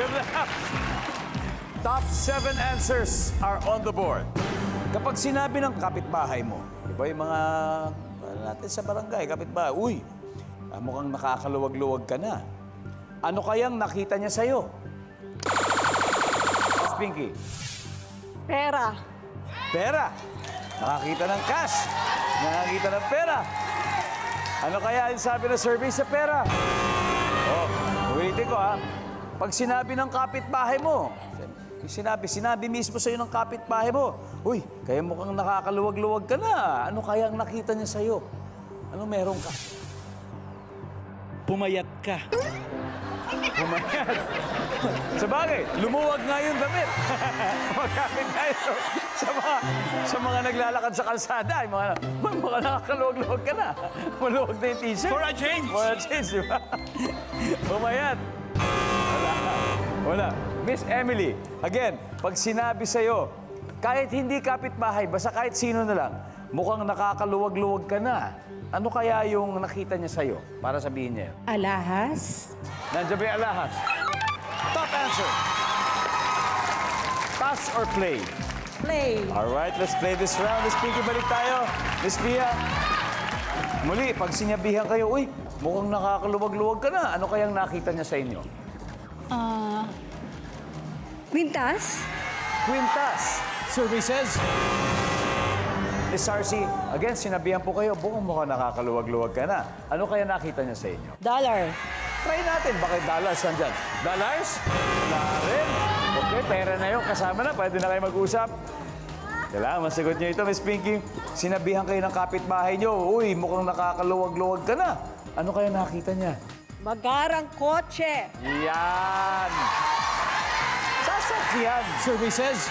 Good luck. Top 7 answers are on the board. Kapag sinabi ng kapitbahay mo, di ba yung mga natin sa barangay, kapitbahay, uy, mukhang nakakaluwag-luwag ka na. Ano kayang nakita niya sa'yo? Miss Pinky. Pera. Pera. Nakakita ng cash. Nakakita ng pera. Ano kaya yung sabi ng survey sa pera? Oh, ulitin ko ha. Pag sinabi ng kapitbahay mo, sinabi mismo sa'yo ng kapitbahay mo, uy, kaya mukhang nakakaluwag-luwag ka na. Ano kaya ang nakita niya sa'yo? Ano meron ka? Pumayat ka. Pumayat. Sa bagay, lumuwag nga yung damit. Magkapit na ito sa mga naglalakad sa kalsada. Yung mga nakakaluwag-luwag ka na. Maluwag na yung t-shirt. For a change. For a change, di ba? Pumayat. Wala. Miss Emily, again, pag sinabi sa'yo, kahit hindi kapitbahay, basta kahit sino na lang, mukhang nakakaluwag-luwag ka na. Ano kaya yung nakita niya sa'yo para sabihin niya? Alahas. Nandiyan ba yung alahas? Top answer. Pass or play? Play. Alright, let's play this round. Miss Pinky, balik tayo. Miss Pia. Muli, pag sinabihan kayo, uy, mukhang nakakaluwag-luwag ka na. Ano kayang nakita niya sa inyo? Quintas. Quintas. Survey says, Miss Sarcy, again, sinabihan po kayo, mukhang nakakaluwag-luwag ka na. Ano kaya nakita niya sa inyo? Dollar. Try natin, bakit dollars nandyan? Dollars? Wala rin. Okay, pera na yun. Kasama na, pwede na kayo mag-usap. Kailangan masagot niyo ito, Miss Pinky. Sinabihan kayo ng kapitbahay niyo, uy, mukhang nakakaluwag-luwag ka na. Ano kaya nakita niya? Magarang kotse. Yan! Sasakyan! survey says,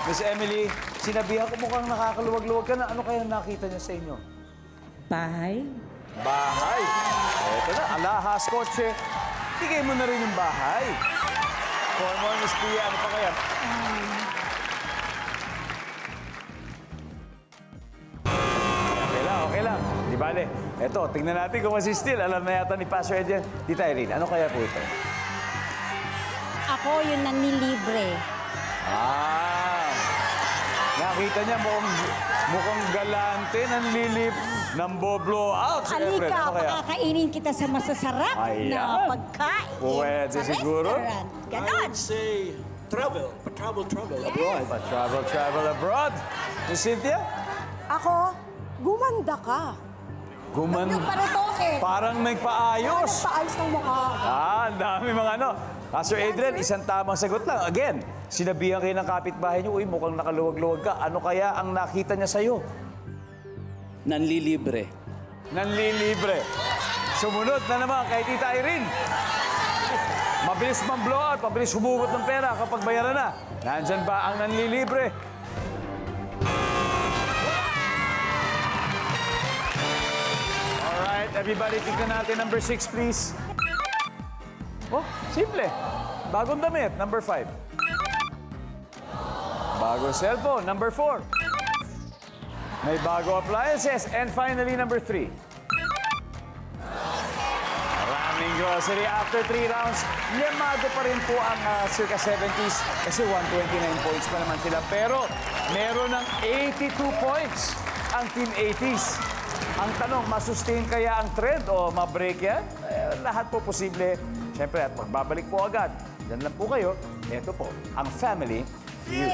Miss Emily, sinabihan ko mukhang nakakaluwag-luwag ka na. Ano kaya nakita niya sa inyo? Bahay. Bahay. Eto na, alahas, kotse. Tigay mo na rin yung bahay. For more, Miss Pia, ano pa kaya? Okay lang. Di bale. Eto, tingnan natin kung masistil. Alam na yata ni Pastor Ed yan. Tita Irene, ano kaya po ito? Ako yung nanlilibre. Nakita niya mukhang galante, nanlilip, namboblo out. Siyempre, Halika, ano kaya? pakakainin kita sa masasarap Ayan. na pagkain. Pwede sa siguro. restaurant. Ganon. say, travel abroad. Travel abroad. Miss Cynthia? Ako, gumanda ka. Guman. Paratoke. Parang nagpaayos. Paayos ng mukha. Ang dami mga ano. Pastor Adrian, isang tamang sagot lang. Again, sinabihan kayo ng kapitbahay niyo, uy, mukhang nakaluwag-luwag ka. Ano kaya ang nakita niya sa'yo? Nanlilibre. Nanlilibre. Sumunod na naman kay Tita Irene. Mabilis mang-blow out, mabilis humugot ng pera kapag bayaran na. Nandyan ba ang nanlilibre? Alright, everybody, tignan natin number 6, please. Oh, simple. Bagong damit, number 5. Bagong cellphone, number 4. May bago appliances. And finally, number 3. Maraming grocery. After 3 rounds, liyamado pa rin po ang circa 70s kasi 129 points pa naman sila. Pero meron ng 82 points ang Team 80s. Ang tanong, masustain kaya ang trend o mabreak yan? Lahat po posible. Siyempre, at magbabalik po agad. Diyan lang po kayo. Ito po, ang Family Feud.